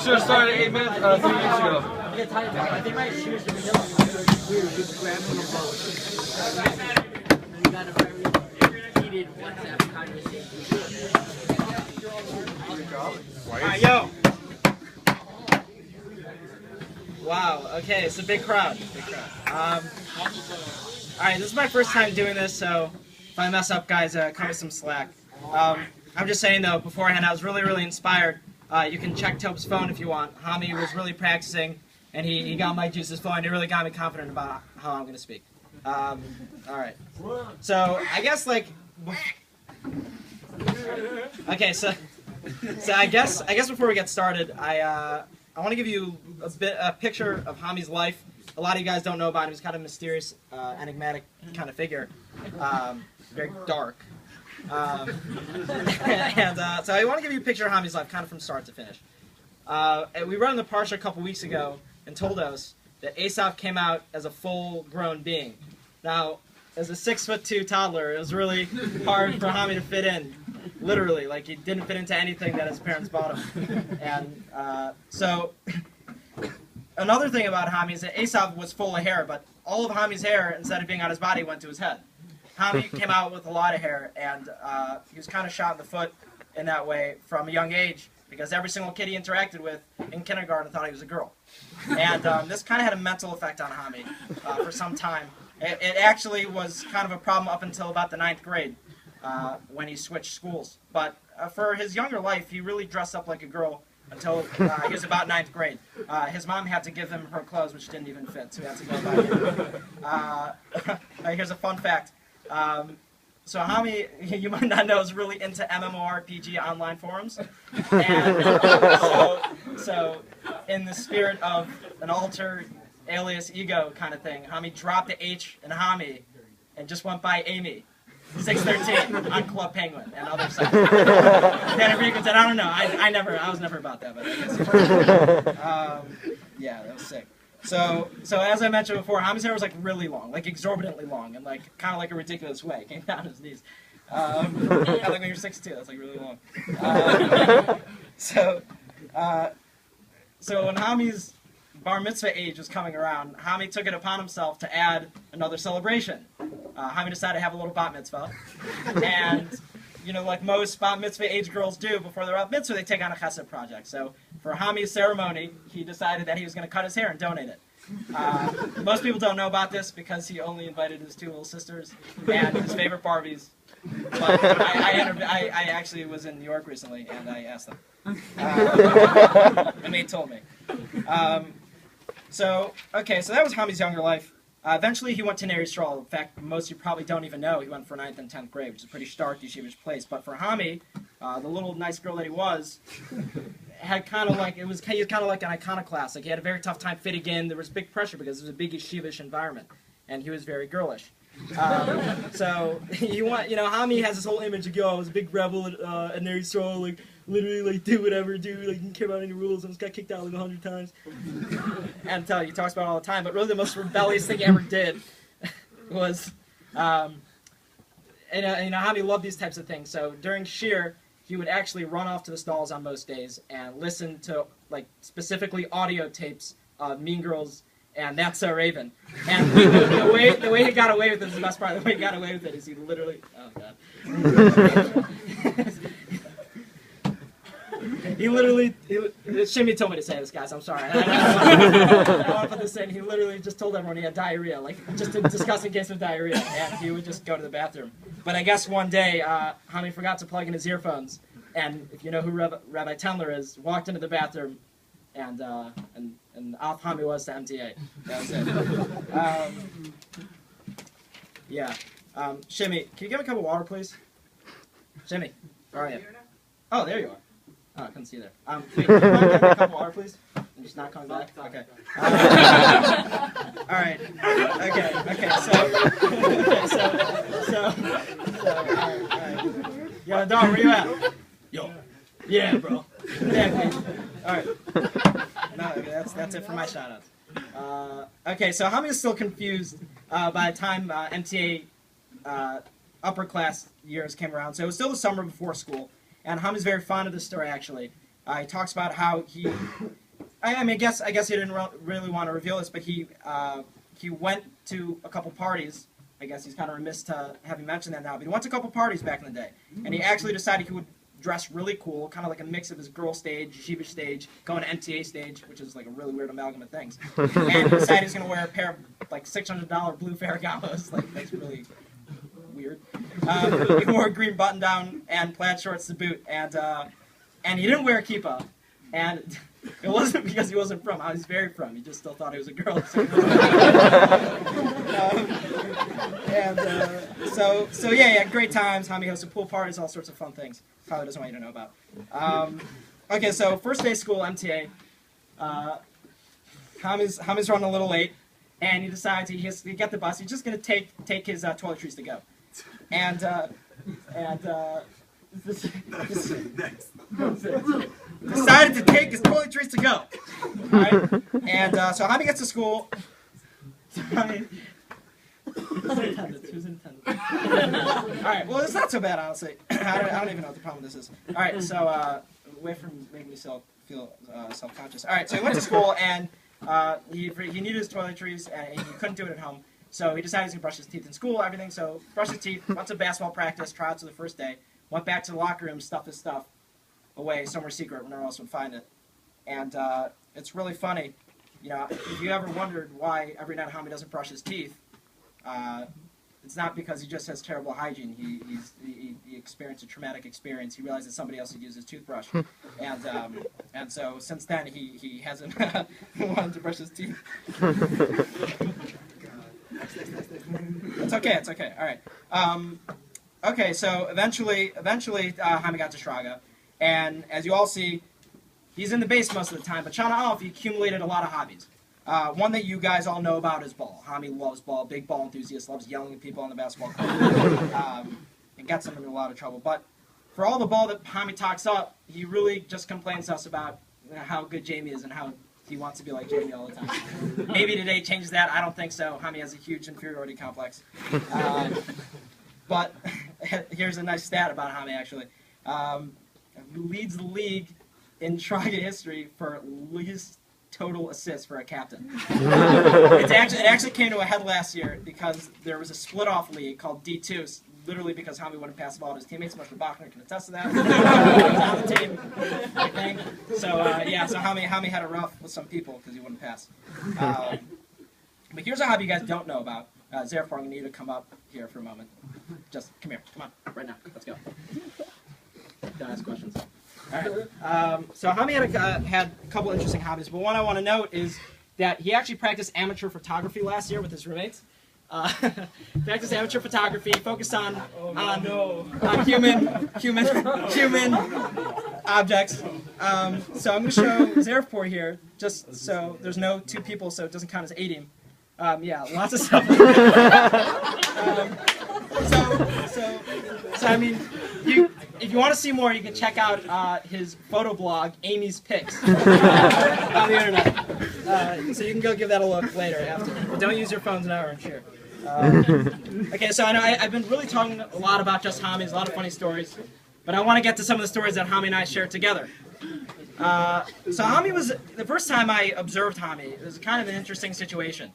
Should have started 8 minutes, 3 weeks ago. I think my shoes are weird. Just grab from the boat. We got a very heated WhatsApp conversation. Alright, yo! Wow, okay, it's a big crowd. Alright, this is my first time doing this, so if I mess up, guys, cut me some slack. I'm just saying, though, beforehand, I was really inspired. You can check Tope's phone if you want. Hami was really practicing, and he got my juices flowing. It really got me confident about how I'm going to speak. Alright. So, I guess, like... Okay, so I guess before we get started, I want to give you a picture of Hami's life. A lot of you guys don't know about him. He's kind of a mysterious, enigmatic kind of figure. Very dark. So I want to give you a picture of Hami's life, kind of from start to finish. We read in the Parsha a couple weeks ago and told us that Esav came out as a full-grown being. Now, as a 6'2" toddler, it was really hard for Hami to fit in. Literally, like he didn't fit into anything that his parents bought him. And so, another thing about Hami is that Esav was full of hair, but all of Hami's hair, instead of being on his body, went to his head. Hami came out with a lot of hair, and he was kind of shot in the foot in that way from a young age, because every single kid he interacted with in kindergarten thought he was a girl. And this kind of had a mental effect on Hami for some time. It actually was kind of a problem up until about the 9th grade. When he switched schools. But for his younger life, he really dressed up like a girl until he was about 9th grade. His mom had to give him her clothes, which didn't even fit, so he had to go buy it. Here's a fun fact. So Hami, you might not know, is really into MMORPG online forums. And so in the spirit of an alter alias ego kind of thing, Hami dropped the H in Hami and just went by Amy. 613 on Club Penguin and other sites. Danny Regan said, I don't know, I was never about that, but I guess yeah, that was sick. So as I mentioned before, Hami's hair was like really long, like exorbitantly long, and like kind of like a ridiculous way. It came down his knees. Like when you're 6'2", that's like really long. So when Hami's bar mitzvah age was coming around, Hami took it upon himself to add another celebration. Hami decided to have a little bat mitzvah, and you know, like most bat mitzvah age girls do before they're bat mitzvah, they take on a chesed project. So for Hami's ceremony, he decided that he was going to cut his hair and donate it. Most people don't know about this because he only invited his 2 little sisters and his favorite Barbies. But I actually was in New York recently, and I asked them. And they told me. So that was Hami's younger life. Eventually, he went to Neri Yisrael. In fact, most of you probably don't even know he went for 9th and 10th grade, which is a pretty stark yeshivish place. But for Hami, the little nice girl that he was, had kind of like he was kind of like an iconoclast. Like he had a very tough time fitting in. There was big pressure because it was a big yeshivish environment, and he was very girlish. So Hami has this whole image of, I was a big rebel at Neri Yisrael, like literally like do whatever, like didn't care about any rules, and just got kicked out like 100 times. And he talks about it all the time, but really the most rebellious thing he ever did was, Hami loved these types of things. So during Shir, he would actually run off to the stalls on most days and listen to like specifically audio tapes of Mean Girls and That's So Raven. And the way he got away with it is the best part. The way he got away with it is he literally, oh god. He literally, Shimmy told me to say this, guys, I'm sorry. I don't want to put this in. He literally just told everyone he had diarrhea, like just a disgusting case of diarrhea, and he would just go to the bathroom. But I guess one day, Hami forgot to plug in his earphones, and if you know who Rabbi Tendler is, walked into the bathroom, and off Hami was to MTA. That was it. Shimmy, can you give me a cup of water, please? Shimmy, where are you? Oh, there you are. Oh, I couldn't see you there. Wait, can you get me a cup of water, please? I'm just not coming back? Okay. Alright. Okay, alright. Yo, dog, where you at? Yo. Yeah, bro. Yeah, please. Alright. No, that's it for my shout-outs. Okay, so Hami is still confused by the time MTA upper class years came around. So it was still the summer before school. And Hami's very fond of this story, actually. He talks about how he, I guess he didn't really want to reveal this, but he went to a couple parties. I guess he's kind of remiss to having mentioned that now, but he went to a couple parties back in the day, and he actually decided he would dress really cool, kind of like a mix of his girl stage, yeshiva stage, going to MTA stage, which is like a really weird amalgam of things. And he decided he's going to wear a pair of like $600 blue Ferragamo's. Like, that's really weird. He wore a green button-down and plaid shorts to boot, and he didn't wear a kippah. And it wasn't because he wasn't from. I was very from. He just still thought he was a girl. So yeah, great times. Hami hosted pool parties, all sorts of fun things. Probably doesn't want you to know about. Okay, so first day of school, MTA. Hami's running a little late, and he decides he has to get the bus. He's just going to take his toiletries to go, and decided to take his toiletries to go. All right? And so Hami gets to school. Who's in attendance? All right, well, it's not so bad, honestly. I don't even know what the problem with this is. All right, so away from making me feel self-conscious. All right, so he went to school, and he needed his toiletries, and he couldn't do it at home. So he decided he's going to brush his teeth in school, everything. So brushed his teeth, went to basketball practice, tryouts to the first day, went back to the locker room, stuffed his stuff away somewhere secret where no one else would find it. And it's really funny. You know, if you ever wondered why every night Hami doesn't brush his teeth, it's not because he just has terrible hygiene. He experienced a traumatic experience. He realized that somebody else had used his toothbrush, and so since then he hasn't wanted to brush his teeth. It's okay. All right. Okay, so eventually Hami got to Shraga, and as you all see, he's in the base most of the time. But Shana Aleph, he accumulated a lot of hobbies. One that you guys all know about is ball. Hami loves ball, big ball enthusiast, loves yelling at people on the basketball court, and gets them into a lot of trouble. But for all the ball that Hami talks up, he really just complains to us about how good Jamie is and how he wants to be like Jamie all the time. Maybe today changes that. I don't think so. Hami has a huge inferiority complex. But here's a nice stat about Hami, actually. Who leads the league in Shraga history for least total assists for a captain. It actually came to a head last year because there was a split-off league called D2, literally because Hami wouldn't pass the ball to his teammates. Mr. Bachner can attest to that. He was on the team, I think. So Hami had a rough with some people because he wouldn't pass. But here's a hobby you guys don't know about. Therefore, I'm going to need you to come up here for a moment. Just come here. Come on. Right now. Let's go. Don't ask questions. All right. So Hami had a couple interesting hobbies, but one I want to note is that he actually practiced amateur photography last year with his roommates. Practiced amateur photography, focused on human objects. So I'm going to show Zarepor here, just so there's no two people, so it doesn't count as aiding. Yeah, lots of stuff. So I mean, if you want to see more, you can check out his photo blog, Amy's Pics, on the internet. So you can go give that a look later after. But don't use your phones now, I'm sure. Okay, so I know I've been really talking a lot about just Hami. There's a lot of funny stories, but I want to get to some of the stories that Hami and I shared together. So Hami was, the first time I observed Hami, it was kind of an interesting situation.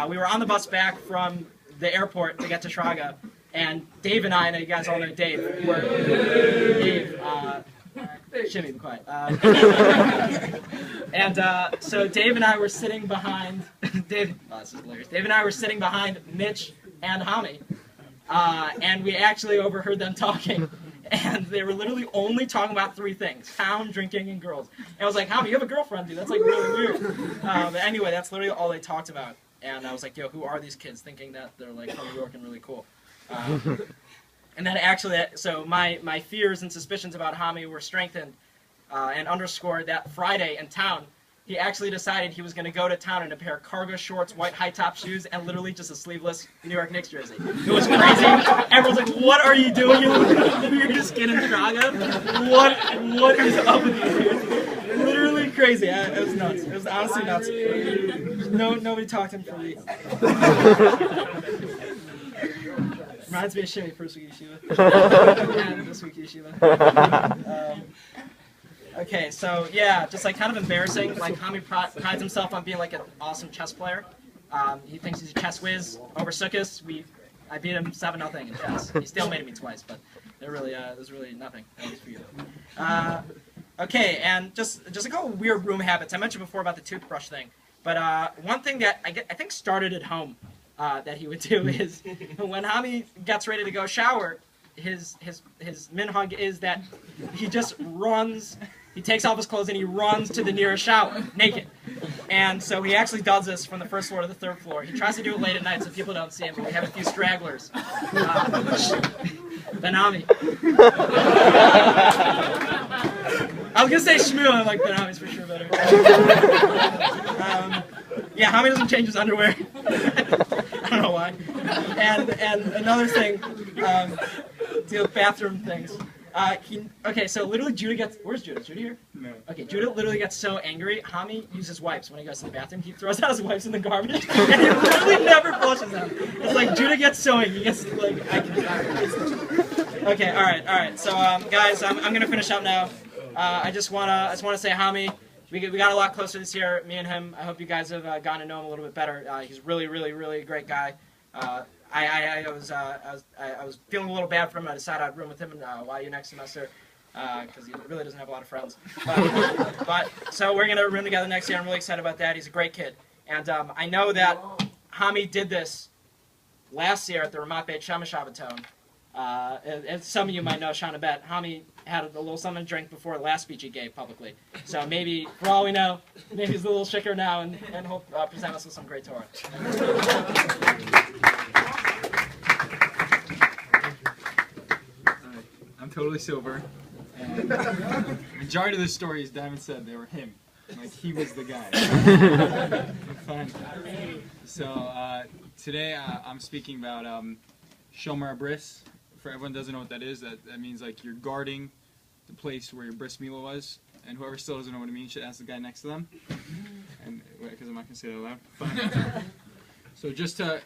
We were on the bus back from the airport to get to Shraga, and Dave and I know you guys all know Dave, Shimmy, be quiet. So Dave and I were sitting behind, this is hilarious. Dave and I were sitting behind Mitch and Hami, and we actually overheard them talking. And they were literally only talking about three things: town, drinking, and girls. And I was like, Hami, you have a girlfriend, dude. That's like really weird. But anyway, that's literally all they talked about. And I was like, yo, who are these kids? Thinking that they're like from New York and really cool. And then actually, so my fears and suspicions about Hami were strengthened and underscored that Friday in town, he actually decided he was going to go to town in a pair of cargo shorts, white high-top shoes, and literally just a sleeveless New York Knicks jersey. It was crazy. Everyone's like, what are you doing? You're just kidding, Shraga? What is up with you? Literally crazy. It was nuts. It was honestly nuts. Nobody talked to him for weeks. Reminds me of Shimmy, first week yeshiva. And this week yeshiva. Okay, so yeah, just like kind of embarrassing. Like Hami prides himself on being like an awesome chess player. He thinks he's a chess whiz. Over Sukkot, I beat him 7-0 in chess. He still made me twice, but there's really nothing. At least for you. Okay, and just a couple weird room habits. I mentioned before about the toothbrush thing, but one thing that I think started at home that he would do is when Hami gets ready to go shower, his minhag is that he just runs. He takes off his clothes and he runs to the nearest shower, naked. And so he actually does this from the first floor to the third floor. He tries to do it late at night so people don't see him, but we have a few stragglers. Ben-Ami. I was going to say Shmuel, I'm like, Ben-Ami's for sure better. Yeah, Hami doesn't change his underwear. I don't know why. And another thing, deal with bathroom things. Okay, so literally Judah gets... Where's Judah? Is Judah here? No. Okay, Judah literally gets so angry. Hami uses wipes when he goes to the bathroom. He throws out his wipes in the garbage, and he literally never flushes them. It's like Judah gets so angry. He gets like... Okay, all right. So, guys, I'm going to finish up now. I just want to say Hami, we got a lot closer this year, me and him. I hope you guys have gotten to know him a little bit better. He's really a great guy. I was feeling a little bad for him. I decided I'd room with him in YU next semester because he really doesn't have a lot of friends. But so we're gonna room together next year. I'm really excited about that. He's a great kid, and I know that Hami did this last year at the Ramat Beit Shabbaton. As some of you might know, Shana Bet, Hami had a little something to drink before the last speech he gave publicly. So maybe, for all we know, maybe he's a little shicker now, and he'll present us with some great Torah. I'm totally sober. And the majority of the stories, Diamond said, they were him. Like, he was the guy. Fun. So, today I'm speaking about Shomer Bris. For everyone who doesn't know what that is, that means like you're guarding the place where your bris milah was. And whoever still doesn't know what it means should ask the guy next to them. And because I'm not going to say that loud. Fine. So just to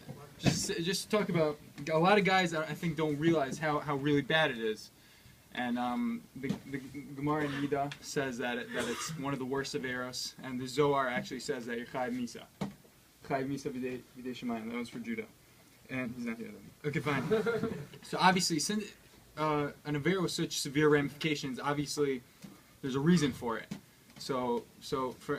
talk about, a lot of guys I think don't realize how really bad it is. And the Gemara in Nida says that it's one of the worst of eros, and the Zohar actually says that you're chayiv misa. Chayiv misa v'dei shemayim. That one's for Judah. And he's not here. Okay, fine. So obviously, since an avera with such severe ramifications, obviously there's a reason for it. So for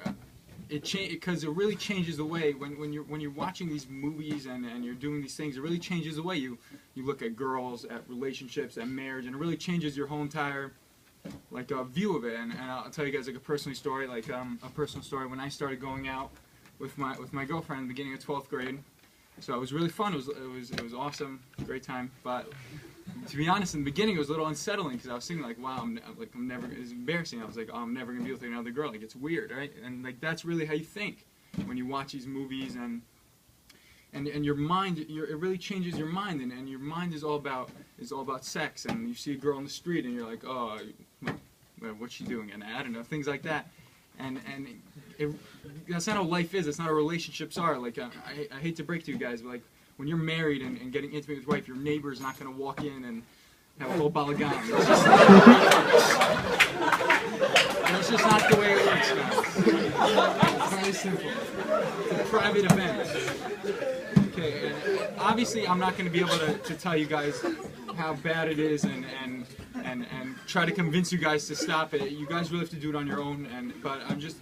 because it really changes the way when you're watching these movies and you're doing these things, it really changes the way you look at girls, at relationships, at marriage, and it really changes your whole entire view of it. And I'll tell you guys like a personal story when I started going out with my girlfriend in the beginning of 12th grade. So it was really fun. It was awesome, great time. But to be honest, in the beginning it was a little unsettling because I was thinking like, wow, I'm never. It's embarrassing. I was like, oh, I'm never gonna be with another girl. Like it's weird, right? And like that's really how you think when you watch these movies and your mind. It really changes your mind, and your mind is all about sex. And you see a girl on the street and you're like, oh, what's she doing? And I don't know, things like that. And that's not how life is. That's not how relationships are. Like I hate to break to you guys, but like when you're married and getting intimate with your wife, your neighbor's not going to walk in and have a whole balagan. It's just not the way it works, guys. It's very simple. It's a private event. Okay, and obviously I'm not going to be able to tell you guys how bad it is and try to convince you guys to stop it. You guys really have to do it on your own. But I'm just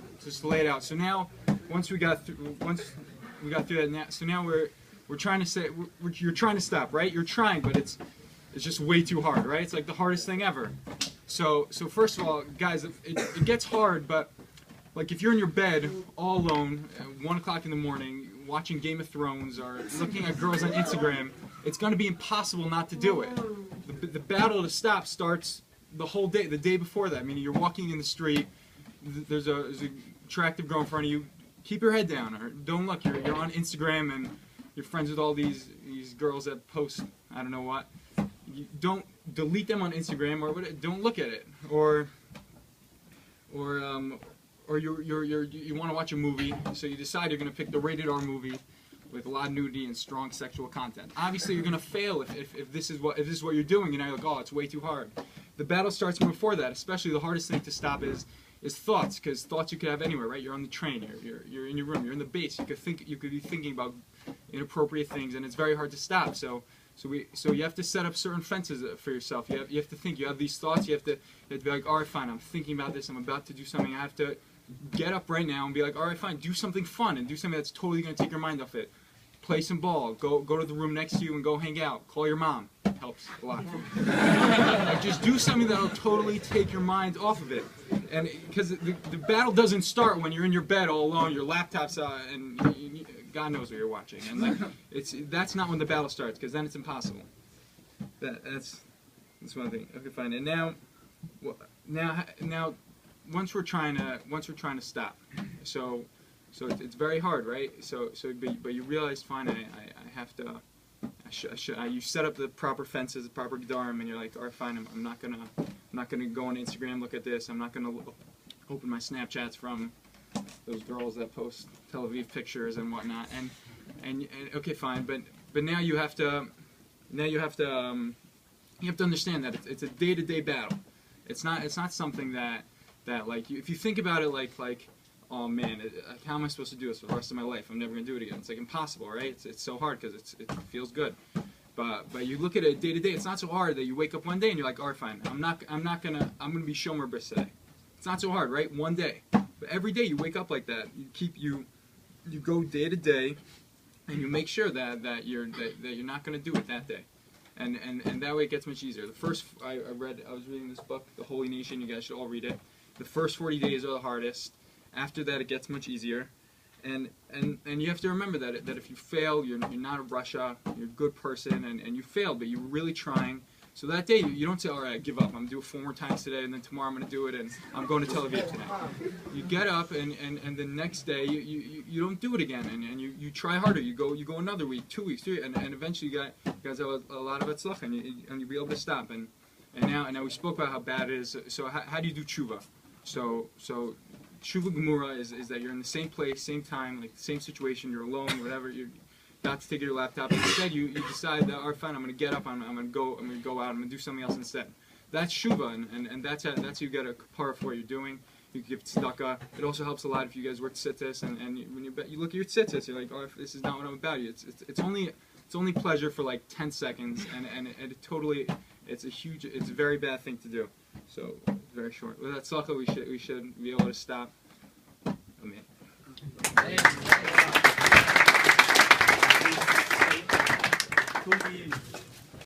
lay it out. So now, once we got through that, so now we're trying to say you're trying to stop, right? You're trying, but it's just way too hard, right? It's like the hardest thing ever. So first of all, guys, it gets hard, but like if you're in your bed all alone at 1 o'clock in the morning watching Game of Thrones or looking at girls on Instagram, it's going to be impossible not to do it. The battle to stop starts the whole day, the day before that. Meaning you're walking in the street, there's a attractive girl in front of you. Keep your head down, or don't look. You're on Instagram and you're friends with all these girls that post I don't know what. You don't delete them on Instagram or don't look at it. Or you want to watch a movie, so you decide you're going to pick the rated R movie. with a lot of nudity and strong sexual content. Obviously, you're gonna fail if this is what you're doing, and you're like, oh, it's way too hard. The battle starts before that. Especially the hardest thing to stop is thoughts, because thoughts you could have anywhere, right? You're on the train, you're in your room, you're in the base. You could be thinking about inappropriate things, and it's very hard to stop. So you have to set up certain fences for yourself. You have to think. You have these thoughts. You have to be like, all right, fine. I'm thinking about this. I'm about to do something. I have to get up right now and be like, all right, fine. Do something fun and do something that's totally going to take your mind off it. Play some ball. Go to the room next to you and go hang out. Call your mom. Helps a lot. Like, just do something that'll totally take your mind off of it. And because the battle doesn't start when you're in your bed all alone, your laptop's and God knows what you're watching. And like, that's not when the battle starts, because then it's impossible. That's one thing. Okay, fine. And now once we're trying to stop, so it's very hard, right? But you realize, fine, I have to. You set up the proper fences, the proper gedarim, and you're like, all right, fine. I'm not gonna go on Instagram, look at this. I'm not gonna open my Snapchats from those girls that post Tel Aviv pictures and whatnot. And okay, fine. But now you have to understand that it's a day-to-day battle. It's not something that like if you think about it like oh man, how am I supposed to do this for the rest of my life? I'm never gonna do it again. It's like impossible, right? It's so hard because it feels good. But you look at it day to day. It's not so hard that you wake up one day and you're like, all right, fine. I'm gonna be shomer bris today. It's not so hard, right? One day. But every day you wake up like that. You go day to day, and you make sure that you're not gonna do it that day. And that way it gets much easier. The first I was reading this book, The Holy Nation. You guys should all read it. The first 40 days are the hardest. After that, it gets much easier. And you have to remember that if you fail, you're not a Russia. You're a good person, and you failed, but you were really trying. So that day, you don't say, all right, I give up. I'm going to do it 4 more times today, and then tomorrow I'm going to do it, and I'm going to Tel Aviv today. You get up, and the next day, you don't do it again, and you try harder. You go another week, 2 weeks, 3, and eventually you guys have a lot of etzlach, and you'll be able to stop. And now we spoke about how bad it is. So how do you do tshuva? So tshuva gemura is that you're in the same place, same time, like the same situation. You're alone, whatever. You're about to take your laptop. Instead, you decide that, all right, fine, I'm going to get up. I'm going to go out. I'm going to do something else instead. That's tshuva, and that's how you get a kapara for what you're doing. You give tzedakah. It also helps a lot if you guys work tzitzis, and when you look at your tzitzis, you're like, oh, this is not what I'm about. It's only pleasure for like 10 seconds, and it's a very bad thing to do. So very short. With that tzedakah, we should be able to stop. Amen.